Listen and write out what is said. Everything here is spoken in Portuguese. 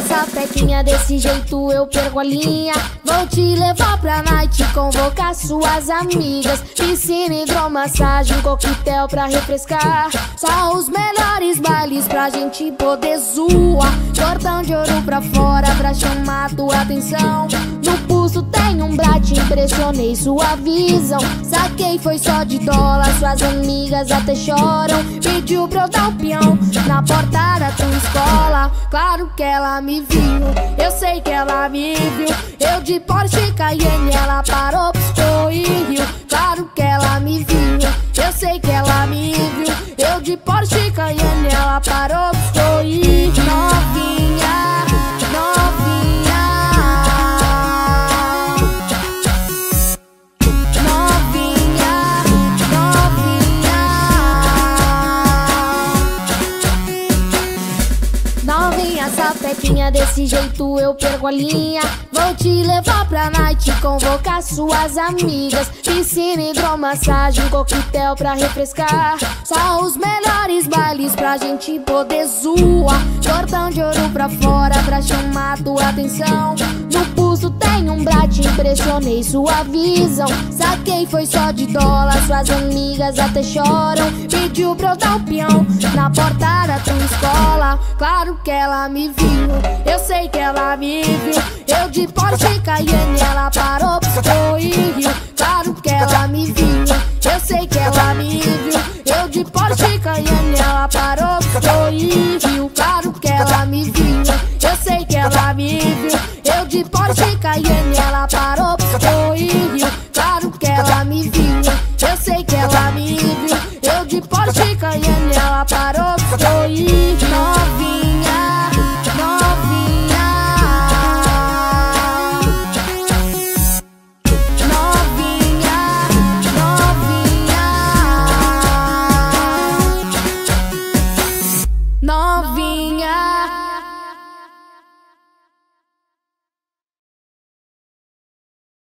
sapequinha, desse jeito eu perco a linha. Vou te levar pra night, convocar suas amigas. Piscina, hidromassagem, coquetel pra refrescar. Só os melhores bailes pra gente poder zoar. Cordão de ouro pra fora pra chamar tua atenção. No pulso tem um brate, impressionei sua visão. Saquei, foi só de dólar, suas amigas até choram. Pediu pra eu dar um peão na porta da tua escola. Claro que ela me viu, eu sei que ela me viu. Eu de Porsche Cayenne, ela parou, piscou e riu. Claro que ela me viu, eu sei que ela me viu. Eu de Porsche Cayenne, ela parou, piscou e riu. Novinha, novinha, novinha, novinha. Novinha sapequinha, desse jeito eu perco a linha. Vou te levar pra night, convocar suas amigas. Piscina, hidromassagem, coquetel pra refrescar. Só os melhores bailes pra gente poder zoar. Cordão de ouro pra fora pra chamar tua atenção. No pulso tem um brate, impressionei sua visão. Saquei, foi só de dólar, suas amigas até choram. Pediu pra eu dar um peão na porta da tua escola. Claro que ela me viu, eu sei que ela me viu. Eu de Porsche Cayenne, ela parou, piscou e riu. Claro que ela me viu, eu sei que ela me viu. Eu de Porsche Cayenne, ela parou, piscou e riu. Claro que ela me viu, eu sei que ela me viu. Eu de Porsche Cayenne, ela parou, piscou e riu. Claro que ela me viu, eu sei que ela me viu. Eu de Porsche Cayenne, ela